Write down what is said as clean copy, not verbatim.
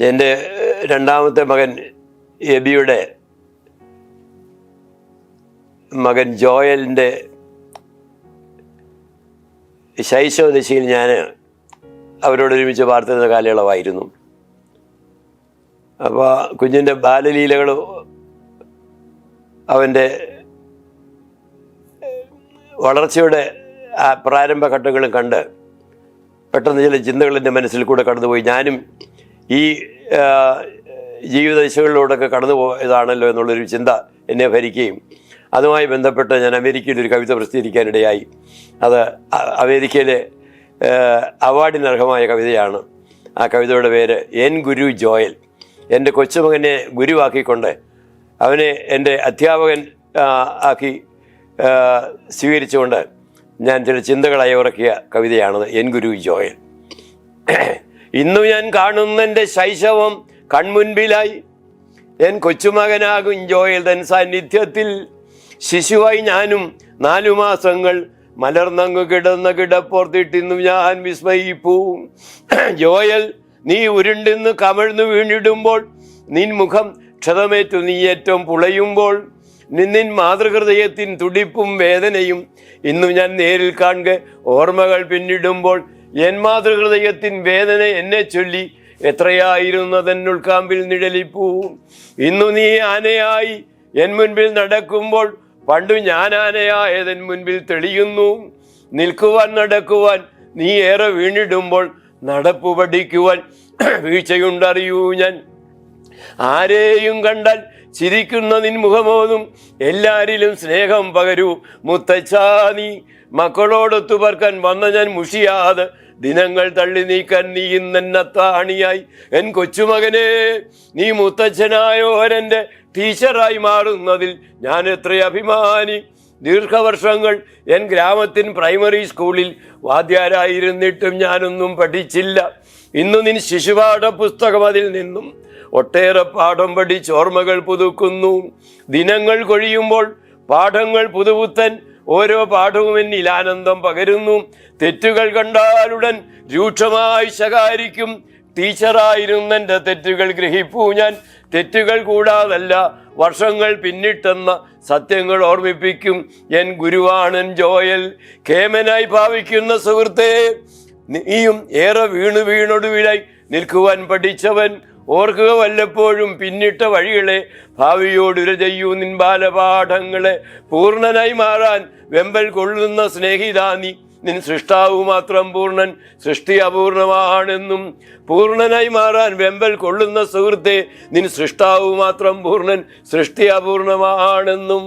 എൻ്റെ രണ്ടാമത്തെ മകൻ എബിയുടെ മകൻ ജോയലിൻ്റെ ശൈശവ ദശയിൽ ഞാൻ അവരോടൊരുമിച്ച് പാർത്തിരുന്ന കാലയളവായിരുന്നു. അപ്പോൾ കുഞ്ഞിൻ്റെ ബാലലീലകളും അവൻ്റെ വളർച്ചയുടെ ആ പ്രാരംഭഘട്ടങ്ങളും കണ്ട് പെട്ടെന്ന് ചില ചിന്തകൾ എൻ്റെ മനസ്സിൽ കൂടെ കടന്നുപോയി. ഞാനും ഈ ജീവിതദശകളിലൂടെയൊക്കെ കടന്നു പോയതാണല്ലോ എന്നുള്ളൊരു ചിന്ത എന്നെ ഭരിക്കുകയും അതുമായി ബന്ധപ്പെട്ട് ഞാൻ അമേരിക്കയിൽ ഒരു കവിത പ്രസിദ്ധീകരിക്കാനിടയായി. അത് അമേരിക്കയിലെ അവാർഡിനർഹമായ കവിതയാണ്. ആ കവിതയുടെ പേര് എൻ ഗുരു ജോയൽ. എൻ്റെ കൊച്ചുമകനെ ഗുരുവാക്കിക്കൊണ്ട് അവനെ എൻ്റെ അധ്യാപകൻ ആക്കി സ്വീകരിച്ചുകൊണ്ട് ഞാൻ ചില ചിന്തകളായി ഉറക്കിയ കവിതയാണത് എൻ ഗുരു ജോയൽ. ഇന്നു ഞാൻ കാണുന്നെൻ്റെ ശൈശവം കൺമുൻപിലായി, എൻ കൊച്ചുമകനാകും ജോയൽ തൻ സാന്നിധ്യത്തിൽ. ശിശുവായി ഞാനും 4 മാസങ്ങൾ മലർന്നങ്ങു കിടന്ന കിടപ്പോർത്തിട്ടിന്നു ഞാൻ വിസ്മയിപ്പൂ. ജോയൽ, നീ ഉരുണ്ടെന്ന് കമഴ്ന്നു വീണിടുമ്പോൾ, നിൻ മുഖം ക്ഷതമേറ്റു നീ ഏറ്റവും പുളയുമ്പോൾ, നിന്നിൻ മാതൃഹൃദയത്തിൻ തുടിപ്പും വേദനയും ഇന്നു ഞാൻ നേരിൽ കാണുക. ഓർമ്മകൾ പിന്നിടുമ്പോൾ എൻ മാതൃഹൃദയത്തിൻ വേദന എന്നെ ചൊല്ലി എത്രയായിരുന്നതെന്നുൾക്കാമ്പിൽ നിഴലിപ്പൂ. ഇന്നു നീ ആനയായി എൻ മുൻപിൽ നടക്കുമ്പോൾ, പണ്ടു ഞാൻ ആനയായതെൻ മുൻപിൽ തെളിയുന്നു. നിൽക്കുവാൻ നടക്കുവാൻ നീ ഏറെ വീണിടുമ്പോൾ, നടപ്പു പഠിക്കുവാൻ വീഴ്ചയുണ്ടറിയൂ ഞാൻ. ആരെയും കണ്ടാൽ ചിരിക്കുന്ന നിൻ മുഖമോതും, എല്ലാരിലും സ്നേഹം പകരൂ മുത്തച്ഛാ നീ. മക്കളോടൊത്തു പറക്കാൻ വന്ന ഞാൻ മുഷിയാതെ ദിനങ്ങൾ തള്ളി നീക്കാൻ നീ ഇന്നെന്നത്താണിയായി. എൻ കൊച്ചുമകനെ, നീ മുത്തച്ഛനായോരെൻ്റെ ടീച്ചറായി മാറുന്നതിൽ ഞാൻ എത്ര അഭിമാനി. ദീർഘവർഷങ്ങൾ എൻ ഗ്രാമത്തിൻ പ്രൈമറി സ്കൂളിൽ വാദ്യാരായിരുന്നിട്ടും ഞാനൊന്നും പഠിച്ചില്ല. ഇന്നു നിൻ ശിശുപാഠ പുസ്തകം അതിൽ നിന്നും ഒട്ടേറെ പാഠം പഠിച്ച് ഓർമ്മകൾ പുതുക്കുന്നു. ദിനങ്ങൾ കൊഴിയുമ്പോൾ പാഠങ്ങൾ പുതുപുത്തൻ, ഓരോ പാഠവും എന്നിൽ ആനന്ദം പകരുന്നു. തെറ്റുകൾ കണ്ടാലുടൻ രൂക്ഷമായി ശകാരിക്കും. ടീച്ചറായിരുന്നെൻ്റെ തെറ്റുകൾ ഗ്രഹിപ്പൂ ഞാൻ. തെറ്റുകൾ കൂടാതല്ല വർഷങ്ങൾ പിന്നിട്ടെന്ന സത്യങ്ങൾ ഓർമ്മിപ്പിക്കും. N ഗുരുവാണൻ Joel. കേമനായി ഭാവിക്കുന്ന സുഹൃത്തേ, നീയും ഏറെ വീണൊടുവിലായി നിൽക്കുവാൻ പഠിച്ചവൻ. ഓർക്കുക വല്ലപ്പോഴും പിന്നിട്ട വഴികളെ, ഭാവിയോടുര ചെയ്യൂ നിൻ ബാലപാഠങ്ങളെ. പൂർണ്ണനായി മാറാൻ വെമ്പൽ കൊള്ളുന്ന സ്നേഹിതാനി, നിൻ സൃഷ്ടാവു മാത്രം പൂർണ്ണൻ, സൃഷ്ടി അപൂർണമാണെന്നും. പൂർണ്ണനായി മാറാൻ വെമ്പൽ കൊള്ളുന്ന സുഹൃത്തെ, നിൻ സൃഷ്ടാവു മാത്രം പൂർണ്ണൻ, സൃഷ്ടി അപൂർണമാണെന്നും.